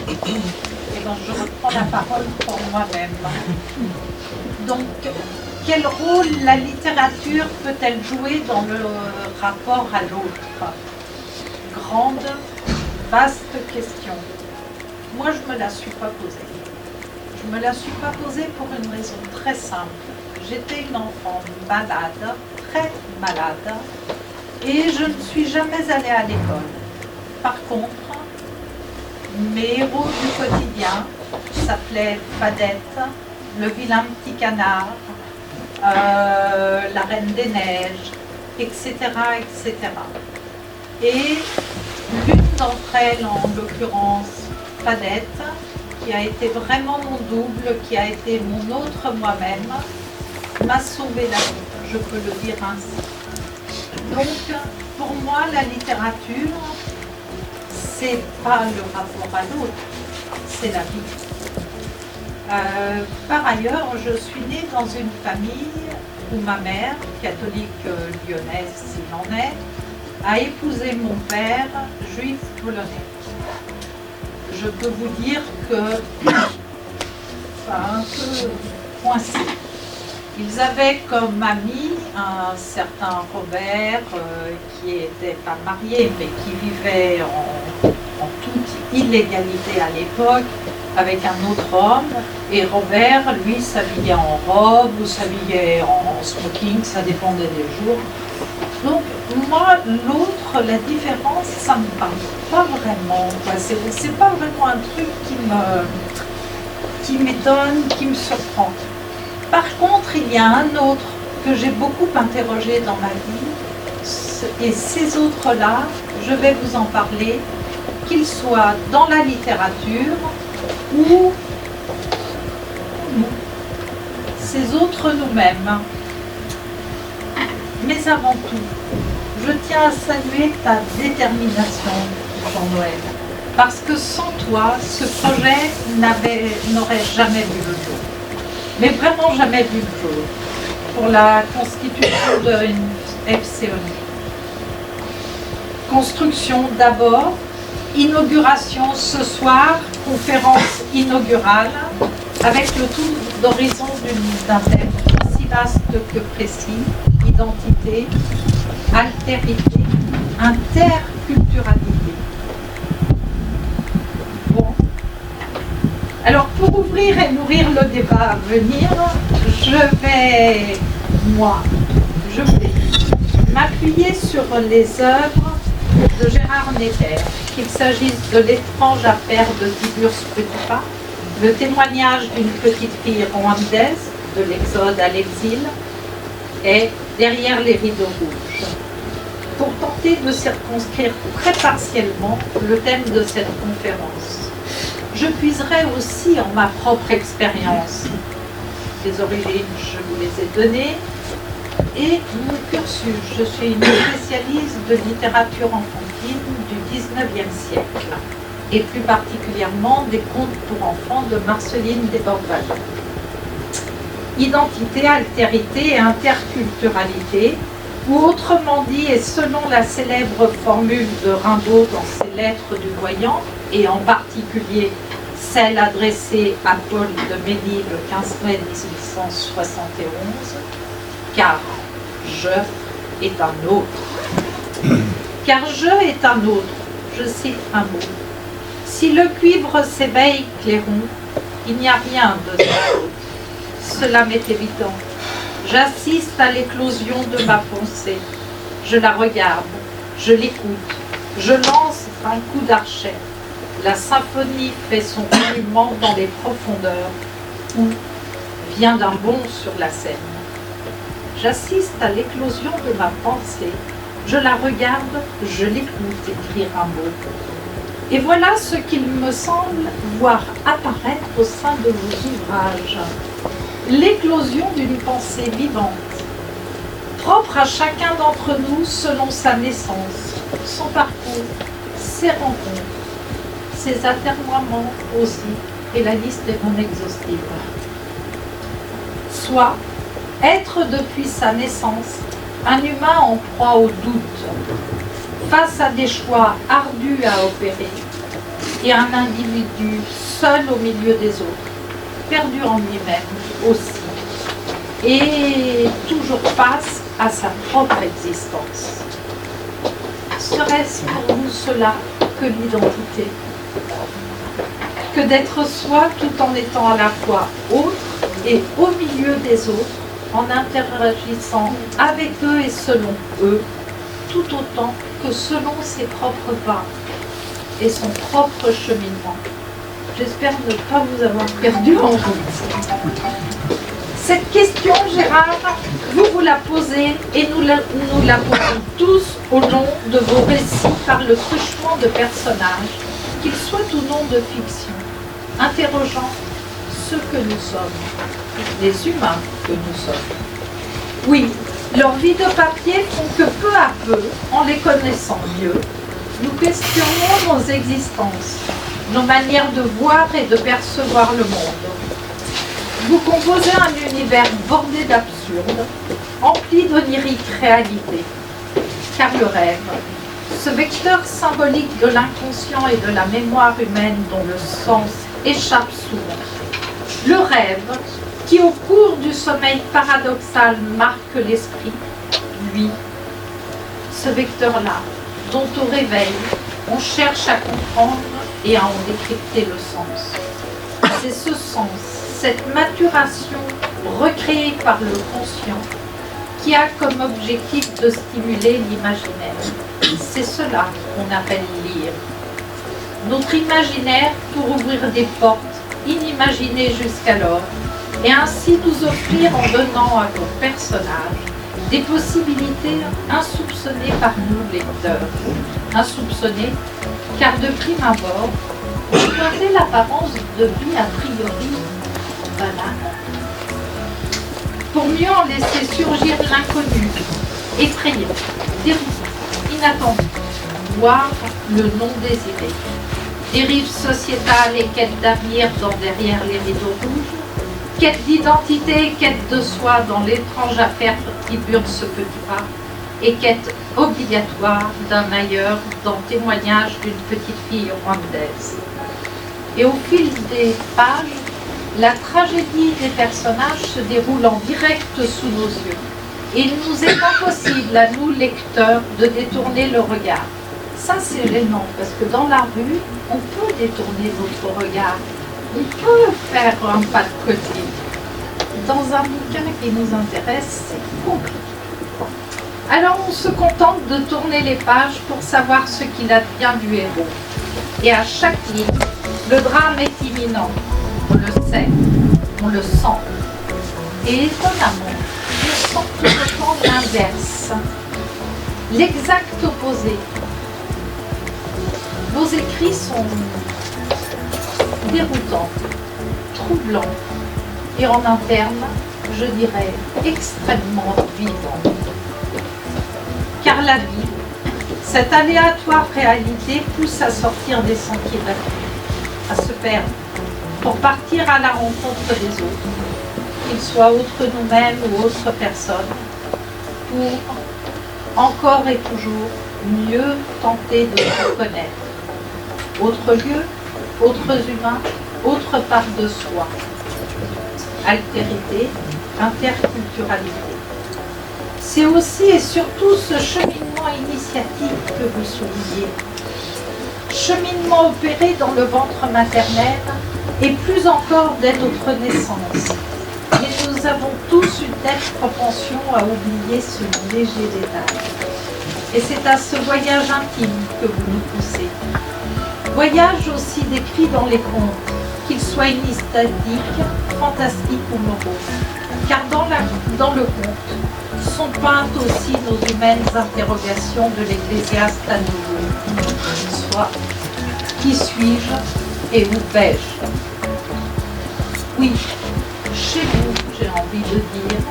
Et donc je reprends la parole pour moi-même. Donc, quel rôle la littérature peut-elle jouer dans le rapport à l'autre? Grande, vaste question. Moi, je ne me la suis pas posée. Je ne me la suis pas posée pour une raison très simple. J'étais une enfant malade, très malade, et je ne suis jamais allée à l'école. Par contre, mes héros du quotidien s'appelaient Fadette, le vilain petit canard, la Reine des Neiges, etc., etc. Et l'une d'entre elles, en l'occurrence Fadette, qui a été vraiment mon double, qui a été mon autre moi-même, m'a sauvé la vie, je peux le dire ainsi. Donc, pour moi, la littérature, c'est pas le rapport à l'autre, c'est la vie. Par ailleurs, je suis née dans une famille où ma mère, catholique lyonnaise s'il en est, a épousé mon père, juif polonais. Je peux vous dire que un peu coincé. Ils avaient comme ami un certain Robert qui n'était pas marié mais qui vivait en toute illégalité à l'époque avec un autre homme. Et Robert, lui, s'habillait en robe ou s'habillait en smoking, ça dépendait des jours. Donc moi, l'autre, la différence, ça ne me parle pas vraiment. C'est pas vraiment un truc qui m'étonne, qui me surprend. Par contre, il y a un autre que j'ai beaucoup interrogé dans ma vie, et ces autres-là, je vais vous en parler, qu'ils soient dans la littérature ou nous, ces autres nous-mêmes. Mais avant tout, je tiens à saluer ta détermination, Jean-Noël, parce que sans toi, ce projet n'aurait jamais vu le jour. Mais vraiment jamais vu le jour, pour la constitution d'une FCONI. Construction d'abord, inauguration ce soir, conférence inaugurale, avec le tour d'horizon d'un thème aussi vaste que précis, identité, altérité, interculturalité. Alors, pour ouvrir et nourrir le débat à venir, je vais m'appuyer sur les œuvres de Gérard Netter, qu'il s'agisse de L'étrange affaire de Tiburce Petitpas, le témoignage d'une petite fille rwandaise, de l'exode à l'exil, et Derrière les rideaux rouges, pour tenter de circonscrire très partiellement le thème de cette conférence. Je puiserai aussi en ma propre expérience. Les origines, je vous les ai données. Et mon cursus, je suis une spécialiste de littérature enfantine du XIXe siècle, et plus particulièrement des contes pour enfants de Marceline Desbordes-Valls. Identité, altérité et interculturalité, ou autrement dit, et selon la célèbre formule de Rimbaud dans ses Lettres du voyant, et en particulier celle adressée à Paul de Ménil le 15 mai 1871, car je est un autre. Car je est un autre, je cite un mot. Si le cuivre s'éveille clairon, il n'y a rien de ça. Cela m'est évident. J'assiste à l'éclosion de ma pensée. Je la regarde, je l'écoute, je lance un coup d'archet. La symphonie fait son roulement dans les profondeurs ou vient d'un bond sur la scène. J'assiste à l'éclosion de ma pensée. Je la regarde, je l'écoute, écrit Rimbaud. Et voilà ce qu'il me semble voir apparaître au sein de vos ouvrages. L'éclosion d'une pensée vivante, propre à chacun d'entre nous selon sa naissance, son parcours, ses rencontres, ses atermoiements aussi, et la liste est non exhaustive. Soit être depuis sa naissance un humain en proie au doute, face à des choix ardus à opérer, et un individu seul au milieu des autres, perdu en lui-même aussi, et toujours face à sa propre existence. Serait-ce pour vous cela que l'identité? Que d'être soi tout en étant à la fois autre et au milieu des autres, en interagissant avec eux et selon eux, tout autant que selon ses propres pas et son propre cheminement. J'espère ne pas vous avoir perdu en route. Cette question, Gérard, vous la posez et nous la posons tous au long de vos récits par le truchement de personnages, qu'ils soient ou non de fiction, interrogeant ce que nous sommes, les humains que nous sommes. Oui, leurs vies de papier font que peu à peu, en les connaissant mieux, nous questionnons nos existences, nos manières de voir et de percevoir le monde. Vous composez un univers bordé d'absurde, empli d'onirique réalité. Car le rêve, ce vecteur symbolique de l'inconscient et de la mémoire humaine dont le sens échappe souvent, le rêve qui au cours du sommeil paradoxal marque l'esprit, lui, ce vecteur-là, dont au réveil, on cherche à comprendre et à en décrypter le sens. C'est ce sens, cette maturation recréée par le conscient qui a comme objectif de stimuler l'imaginaire. C'est cela qu'on appelle lire. Notre imaginaire pour ouvrir des portes inimaginées jusqu'alors et ainsi nous offrir en donnant à nos personnages des possibilités insoupçonnées par nous lecteurs. Insoupçonnées car de prime abord, on voit l'apparence de vie a priori banale. Pour mieux en laisser surgir l'inconnu, effrayant, déroutant, inattendu, voire le non désiré. Dérive sociétale et quête d'avenir derrière les rideaux rouges, quête d'identité, quête de soi dans l'étrange affaire qui burde ce petit pas, et quête obligatoire d'un ailleurs dans témoignage d'une petite fille rwandaise. Et au fil des pages, la tragédie des personnages se déroule en direct sous nos yeux. Et il nous est impossible, à nous lecteurs, de détourner le regard. Ça, c'est gênant, parce que dans la rue, on peut détourner notre regard. On peut faire un pas de côté. Dans un bouquin qui nous intéresse, c'est compliqué. Alors on se contente de tourner les pages pour savoir ce qu'il advient du héros. Et à chaque ligne, le drame est imminent. On le sait, on le sent. Et étonnamment, je sens tout le temps l'inverse, l'exact opposé. Vos écrits sont déroutants, troublants et en interne, je dirais, extrêmement vivants. Car la vie, cette aléatoire réalité pousse à sortir des sentiers battus, à se perdre, pour partir à la rencontre des autres, qu'ils soient autres nous-mêmes ou autres personnes, pour encore et toujours mieux tenter de se connaître. Autres lieux, autres humains, autre part de soi. Altérité, interculturalité. C'est aussi et surtout ce cheminement initiatique que vous soulignez. Cheminement opéré dans le ventre maternel et plus encore dès notre naissance. Et nous avons tous une telle propension à oublier ce léger détail. Et c'est à ce voyage intime que vous nous poussez. Voyage aussi décrit dans les contes, qu'ils soient initiatiques, fantastiques ou moraux. Car dans le conte sont peintes aussi nos humaines interrogations de l'Ecclésiaste à nouveau. Soit, qui suis-je et où vais-je? Oui, chez vous, j'ai envie de dire,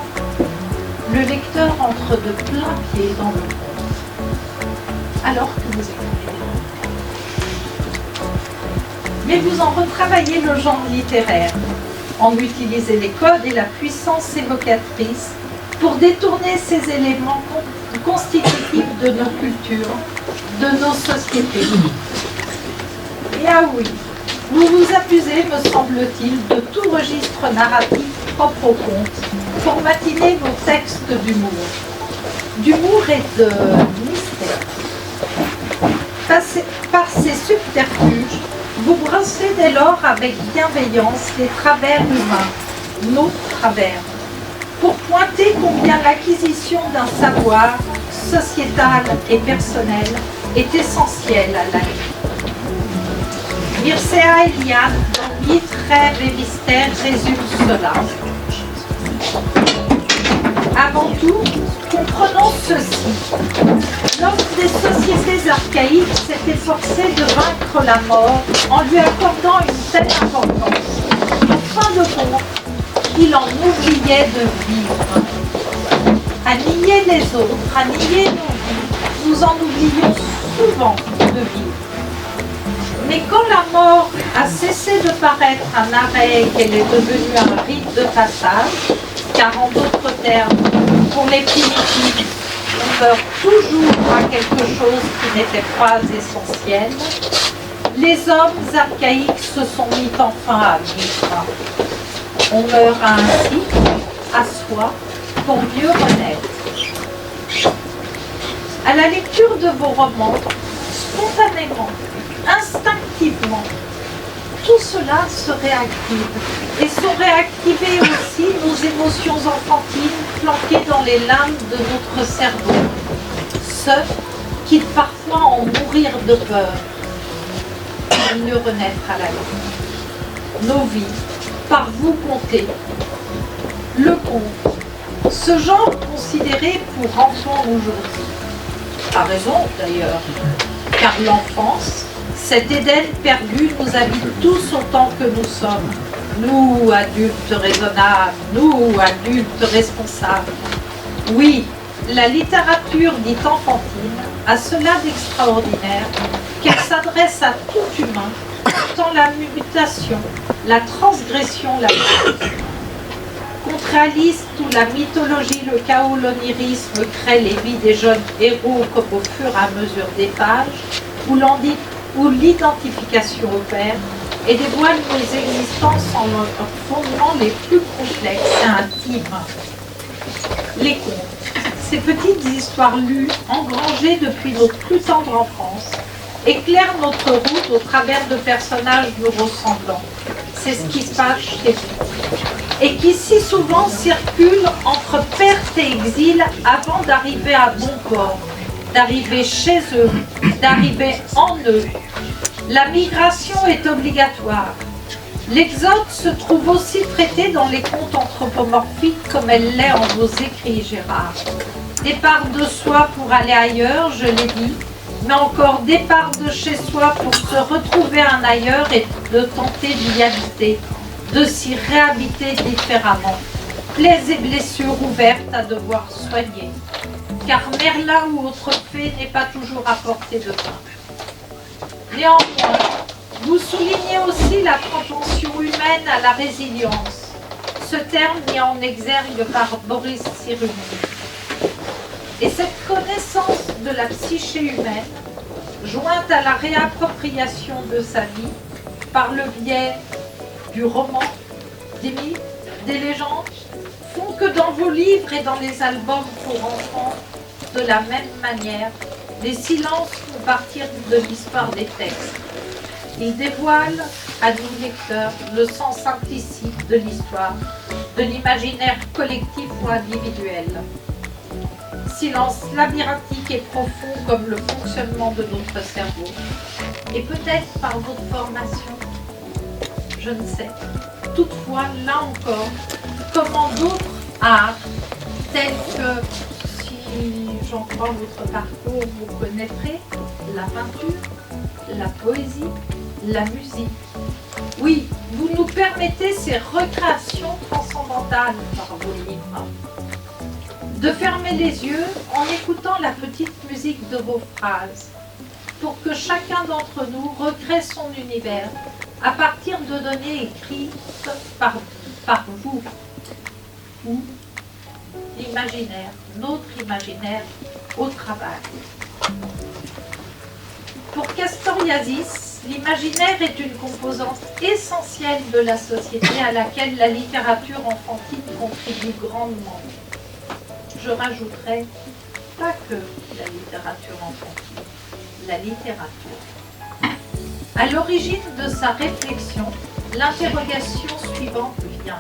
le lecteur entre de plein pied dans le conte, alors que vous écoutez. Mais vous en retravaillez le genre littéraire, en utilisez les codes et la puissance évocatrice pour détourner ces éléments constitutifs de nos cultures, de nos sociétés. Et ah oui, vous vous abusez, me semble-t-il, de tout registre narratif propre au conte pour matiner vos textes d'humour. D'humour et de mystère. Par ces subterfuges, vous brossez dès lors avec bienveillance les travers humains, nos travers, pour pointer combien l'acquisition d'un savoir sociétal et personnel est essentielle à la vie. Mircea Eliade, dans Mythes, Rêves et Mystères, résume cela. Avant tout, comprenons ceci. L'homme des sociétés archaïques s'est efforcé de vaincre la mort en lui accordant une telle importance. En fin de compte, il en oubliait de vivre. À nier les autres, à nier nos vies, nous en oublions souvent de vivre. Mais quand la mort a cessé de paraître un arrêt et qu'elle est devenue un rite de passage, car en d'autres termes, pour les primitifs, on meurt toujours à quelque chose qui n'était pas essentiel, les hommes archaïques se sont mis enfin à vivre. On meurt ainsi, à soi, pour mieux renaître. À la lecture de vos romans, spontanément, instinctivement, tout cela se réactive et sont réactivées aussi nos émotions enfantines planquées dans les limbes de notre cerveau, ceux qui parfois en mourir de peur pour mieux renaître à la vie. Nos vies, par vous comptées. Le conte, ce genre considéré pour enfants aujourd'hui, a raison d'ailleurs, car l'enfance, cet Éden perdu, nous habite tous autant que nous sommes. Nous, adultes raisonnables, nous, adultes responsables. Oui, la littérature dite enfantine a cela d'extraordinaire qu'elle s'adresse à tout humain, tant la mutation, la transgression, la contre Alice, où la mythologie, le chaos, l'onirisme créent les vies des jeunes héros comme au fur et à mesure des pages, où l'identification opère et dévoile nos existences en leurs fondements les plus complexes et intimes. Les contes, ces petites histoires lues, engrangées depuis notre plus tendre enfance, éclairent notre route au travers de personnages nous ressemblant. C'est ce qui se passe chez vous. Et qui si souvent circulent entre perte et exil avant d'arriver à bon port, d'arriver chez eux, d'arriver en eux. La migration est obligatoire. L'exode se trouve aussi traité dans les contes anthropomorphiques comme elle l'est en vos écrits, Gérard. Départ de soi pour aller ailleurs, je l'ai dit, mais encore départ de chez soi pour se retrouver un ailleurs et de tenter d'y habiter, de s'y réhabiter différemment. Plaies et blessures ouvertes à devoir soigner, car Merlin ou autre fée n'est pas toujours à portée de main. Néanmoins, vous soulignez aussi la propension humaine à la résilience, ce terme mis en exergue par Boris Cyrulnik. Et cette connaissance de la psyché humaine, jointe à la réappropriation de sa vie par le biais du roman, des mythes, des légendes, font que dans vos livres et dans les albums pour enfants, de la même manière, les silences font partir de l'histoire des textes. Ils dévoilent à nous lecteurs le sens implicite de l'histoire, de l'imaginaire collectif ou individuel. Silence labyrinthique et profond comme le fonctionnement de notre cerveau. Et peut-être par votre formation, je ne sais. Toutefois, là encore, comment d'autres arts, tels que, si j'en crois votre parcours, vous connaîtrez la peinture, la poésie, la musique. Oui, vous nous permettez ces recréations transcendantales par vos livres. De fermer les yeux en écoutant la petite musique de vos phrases, pour que chacun d'entre nous recrée son univers à partir de données écrites par vous, ou l'imaginaire, notre imaginaire au travail. Pour Castoriadis, l'imaginaire est une composante essentielle de la société à laquelle la littérature enfantine contribue grandement. Je rajouterai, pas que la littérature enfantine, la littérature. À l'origine de sa réflexion, l'interrogation suivante vient.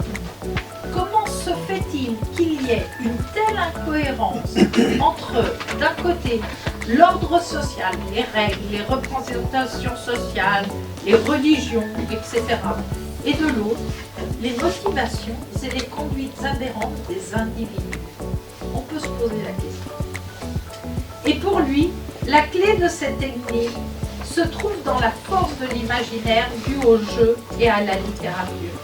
Comment se fait-il qu'il y ait une telle incohérence entre, d'un côté, l'ordre social, les règles, les représentations sociales, les religions, etc., et de l'autre, les motivations et les conduites aberrantes des individus? On peut se poser la question. Et pour lui, la clé de cette énigme se trouve dans la force de l'imaginaire due au jeu et à la littérature.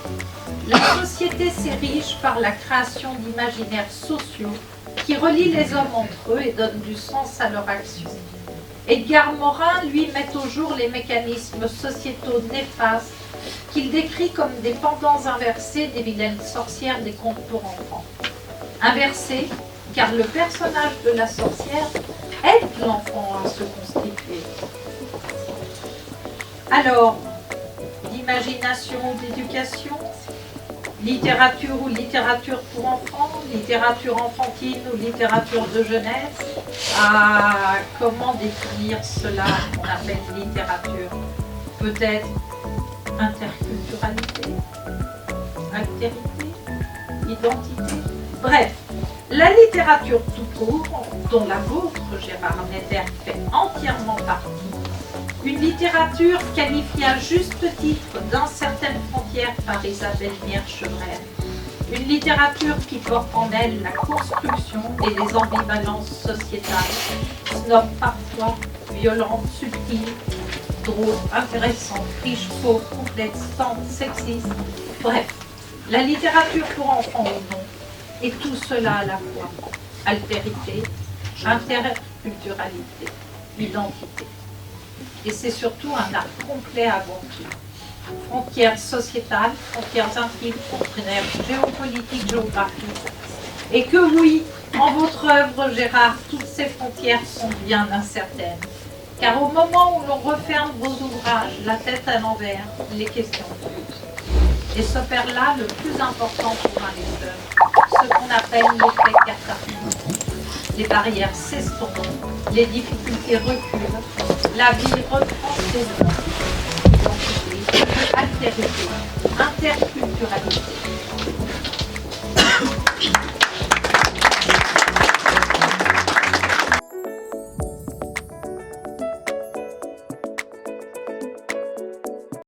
La société s'érige par la création d'imaginaires sociaux qui relient les hommes entre eux et donnent du sens à leur action. Edgar Morin, lui, met au jour les mécanismes sociétaux néfastes qu'il décrit comme des pendants inversés des vilaines sorcières des contes pour enfants. Inversés, car le personnage de la sorcière aide l'enfant à se constituer. Alors, l'imagination ou l'éducation, littérature ou littérature pour enfants, littérature enfantine ou littérature de jeunesse, comment définir cela qu'on appelle littérature? Peut-être interculturalité, altérité, identité, bref, la littérature tout court, dont la vôtre, Gérard Netter, fait entièrement partie. Une littérature qualifiée à juste titre d'incertaines frontières par Isabelle Mier-Chevrel. Une littérature qui porte en elle la construction et les ambivalences sociétales, snob parfois, violente, subtile, drôle, intéressante, riche, pauvre, complexe, tendre, sexiste. Bref, la littérature pour enfants ou non, et tout cela à la fois. Altérité, interculturalité, identité. Et c'est surtout un art complet avant tout. Frontières sociétales, frontières intimes, frontières géopolitiques, géographiques. Et que oui, en votre œuvre, Gérard, toutes ces frontières sont bien incertaines. Car au moment où l'on referme vos ouvrages, la tête à l'envers, les questions fusent. Et s'opère là le plus important pour un lecteur, ce qu'on appelle l'effet cathartique. Les barrières s'estompent, les difficultés reculent, la vie reprend ses airs. Identité, altérité, interculturalité.